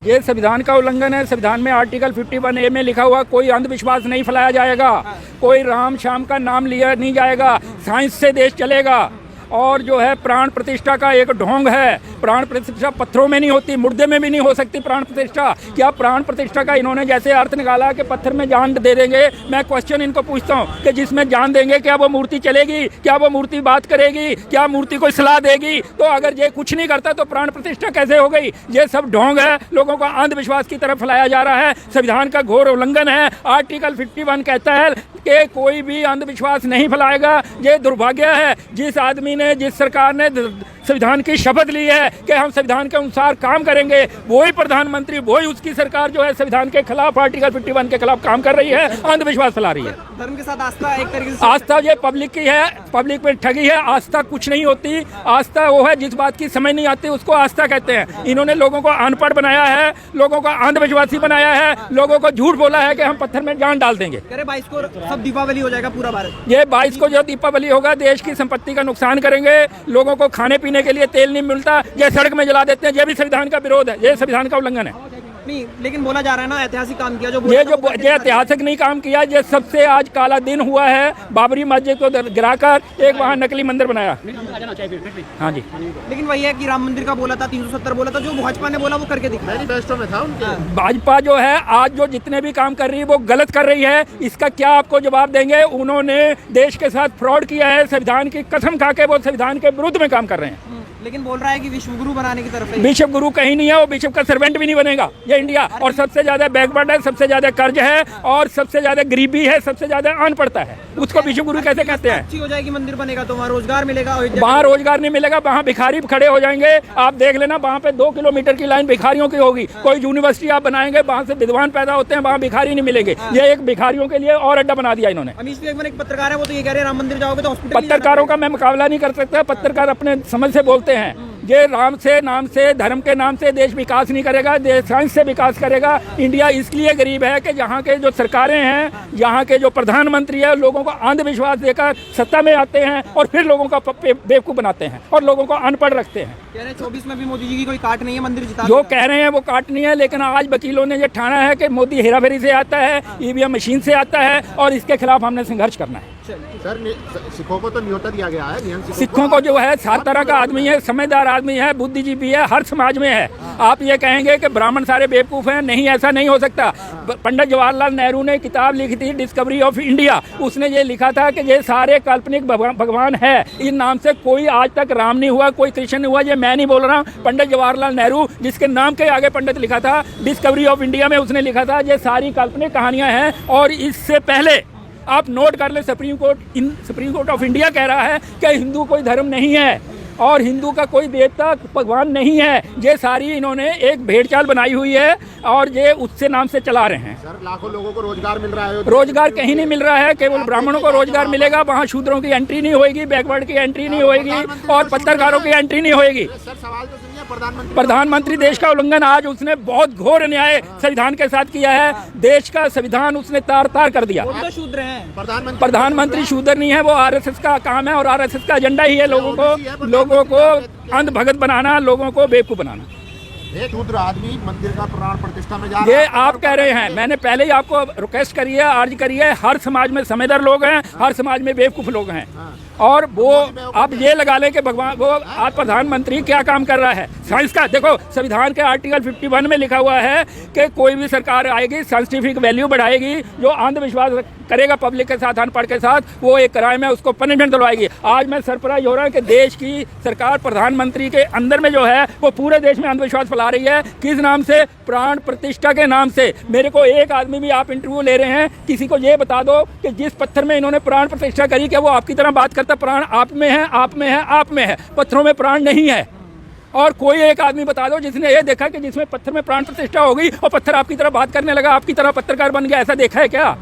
ये संविधान का उल्लंघन है। संविधान में आर्टिकल 51A में लिखा हुआ कोई अंधविश्वास नहीं फैलाया जाएगा, कोई राम शाम का नाम लिया नहीं जाएगा, साइंस से देश चलेगा। और जो है प्राण प्रतिष्ठा का एक ढोंग है। प्राण प्रतिष्ठा पत्थरों में नहीं होती, मुर्दे में भी नहीं हो सकती प्राण प्रतिष्ठा। क्या प्राण प्रतिष्ठा का इन्होंने जैसे अर्थ निकाला कि पत्थर में जान दे देंगे। मैं क्वेश्चन इनको पूछता हूँ कि जिसमें जान देंगे क्या वो मूर्ति चलेगी? क्या वो मूर्ति बात करेगी? क्या मूर्ति कोई सलाह देगी? तो अगर ये कुछ नहीं करता तो प्राण प्रतिष्ठा कैसे हो गई? ये सब ढोंग है, लोगों को अंधविश्वास की तरफ फैलाया जा रहा है। संविधान का घोर उल्लंघन है। आर्टिकल 51 कहता है कि कोई भी अंधविश्वास नहीं फैलाएगा। ये दुर्भाग्य है जिस आदमी ने, जिस सरकार ने संविधान की शपथ ली है कि हम संविधान के अनुसार काम करेंगे, वही प्रधानमंत्री, वही उसकी सरकार जो है संविधान के खिलाफ, आर्टिकल 51 के खिलाफ काम कर रही है, अंधविश्वास फैला रही है। धर्म के साथ आस्था एक तरीके से, आस्था ये पब्लिक की है, पब्लिक पे ठगी है। आस्था कुछ नहीं होती। आस्था वो है जिस बात की समझ नहीं आती उसको आस्था कहते हैं। इन्होंने लोगों को अनपढ़ बनाया है, लोगों को अंधविश्वासी बनाया है, लोगों को झूठ बोला है कि हम पत्थर में जान डाल देंगे। 22 को सब दीपावली हो जाएगा पूरा भारत। ये 22 को जो दीपावली होगा देश की संपत्ति का नुकसान करेंगे। लोगों को खाने पीने के लिए तेल नहीं मिलता, ये सड़क में जला देते हैं। ये भी संविधान का विरोध है, ये संविधान का उल्लंघन है। नहीं, लेकिन बोला जा रहा है ना ऐतिहासिक काम किया। ये ऐतिहासिक नहीं काम किया, ये सबसे आज काला दिन हुआ है। बाबरी मस्जिद को गिराकर एक वहाँ नकली मंदिर बनाया। हाँ जी, लेकिन वही है कि राम मंदिर का बोला था, 370 बोला था, जो भाजपा ने बोला वो करके दिखा। मैनिफेस्टो में था उनके। भाजपा जो है आज जो जितने भी काम कर रही है वो गलत कर रही है। इसका क्या आपको जवाब देंगे? उन्होंने देश के साथ फ्रॉड किया है। संविधान की कसम खा के वो संविधान के विरुद्ध में काम कर रहे हैं। लेकिन बोल रहा है कि विश्व गुरु बनाने की तरफ है। बिशप गुरु कहीं नहीं है, वो बिशप का सर्वेंट भी नहीं बनेगा ये इंडिया। और सबसे ज्यादा बैकवर्ड है, सबसे ज्यादा कर्ज है और सबसे ज्यादा गरीबी है, सबसे ज्यादा अनपढ़ता है। उसको बिशप गुरु कैसे कहते हैं? अच्छी हो जाएगी, मंदिर बनेगा तो वहाँ रोजगार मिलेगा। वहाँ रोजगार नहीं मिलेगा, वहाँ भिखारी खड़े हो जाएंगे। आप देख लेना, वहाँ पे 2 किलोमीटर की लाइन भिखारियों की होगी। कोई यूनिवर्सिटी आप बनाएंगे, वहाँ से विद्वान पैदा होते हैं, वहाँ भिखारी नहीं मिलेंगे। ये एक भिखारियों के लिए और अड्डा बना दिया इन्होंने। अमीश बेगम एक पत्रकार है, वो तो ये कह रहे हैं राम मंदिर जाओगे तो हॉस्पिटल। पत्रकारों का मैं मुकाबला नहीं कर सकता। पत्रकार अपने समझ से बोलते हैं। ये राम से, नाम से, धर्म के नाम से देश विकास नहीं करेगा, देश साइंस से विकास करेगा। इंडिया इसलिए गरीब है कि यहाँ के जो सरकारें हैं, यहाँ के जो प्रधानमंत्री है, लोगों को अंधविश्वास देकर सत्ता में आते हैं और फिर लोगों का बेवकूफ़ बनाते हैं और लोगों को अनपढ़ रखते हैं। कह रहे हैं 24 में भी मोदी जी की कोई काट नहीं है, मंदिर जिता। जो कह रहे हैं वो काट नहीं है, लेकिन आज वकीलों ने ये ठाना है कि मोदी हेराफेरी से आता है, ईवीएम मशीन से आता है और इसके खिलाफ हमने संघर्ष करना है। सर, सिखों को तो न्योता दिया गया है। सिखों को जो है हर तरह का आदमी है, समझदार आदमी है, बुद्धिजीवी है, हर समाज में है। आप ये कहेंगे कि ब्राह्मण सारे बेवकूफ़ हैं, नहीं, ऐसा नहीं हो सकता। पंडित जवाहरलाल नेहरू ने किताब लिखी थी डिस्कवरी ऑफ इंडिया। उसने ये लिखा था कि ये सारे काल्पनिक भगवान है। इन नाम से कोई आज तक राम नहीं हुआ, कोई कृष्ण नहीं हुआ। ये मैं नहीं बोल रहा हूँ, पंडित जवाहरलाल नेहरू, जिसके नाम के आगे पंडित लिखा था, डिस्कवरी ऑफ इंडिया में उसने लिखा था ये सारी काल्पनिक कहानियाँ हैं। और इससे पहले आप नोट कर ले, सुप्रीम कोर्ट ऑफ इंडिया कह रहा है कि हिंदू कोई धर्म नहीं है और हिंदू का कोई देवता भगवान नहीं है। ये सारी इन्होंने एक भेड़चाल बनाई हुई है और ये उससे नाम से चला रहे हैं। सर, लाखों लोगों को रोजगार मिल रहा है। रोजगार कहीं नहीं मिल रहा है, केवल ब्राह्मणों को रोजगार मिलेगा। वहाँ शूद्रों की एंट्री नहीं होगी, बैकवर्ड की एंट्री नहीं होगी और पत्रकारों की एंट्री नहीं होगी। सर, सवाल तो सुनिए, प्रधानमंत्री देश का उल्लंघन आज उसने बहुत घोर अन्याय संविधान के साथ किया है। देश का संविधान उसने तार तार कर दिया। शूद्र हैं प्रधानमंत्री शूद्र नहीं है, वो आरएसएस का काम है और आरएसएस का एजेंडा ही है लोगों को अंधभगत बनाना, लोगों को बेवकूफ बनाना। एक शूद्र आदमी मंदिर का प्राण प्रतिष्ठा में जा रहा है। ये आप कह रहे हैं, मैंने पहले ही आपको रिक्वेस्ट करी है, अर्ज करी है। हर समाज में समझदार लोग हैं, हर समाज में बेवकूफ लोग हैं। और वो आप ये लगा लें कि भगवान, वो आज प्रधानमंत्री क्या काम कर रहा है साइंस का। देखो, संविधान के आर्टिकल 51 में लिखा हुआ है कि कोई भी सरकार आएगी, साइंटिफिक वैल्यू बढ़ाएगी। जो अंधविश्वास करेगा पब्लिक के साथ, अनपढ़ के साथ, वो एक क्राइम है, उसको पनिशमेंट दिलवाएगी। आज मैं सरप्राइज हो रहा हूँ कि देश की सरकार प्रधानमंत्री के अंदर में जो है वो पूरे देश में अंधविश्वास फैला रही है। किस नाम से? प्राण प्रतिष्ठा के नाम से। मेरे को एक आदमी भी, आप इंटरव्यू ले रहे हैं, किसी को ये बता दो कि जिस पत्थर में इन्होंने प्राण प्रतिष्ठा करी, क्या वो आपकी तरह बात करता? प्राण आप में है, आप में है, आप में है, पत्थरों में प्राण नहीं है। और कोई एक आदमी बता दो जिसने ये देखा कि जिसमें पत्थर में प्राण प्रतिष्ठा हो गई और पत्थर आपकी तरह बात करने लगा, आपकी तरह पत्रकार बन गया। ऐसा देखा है क्या?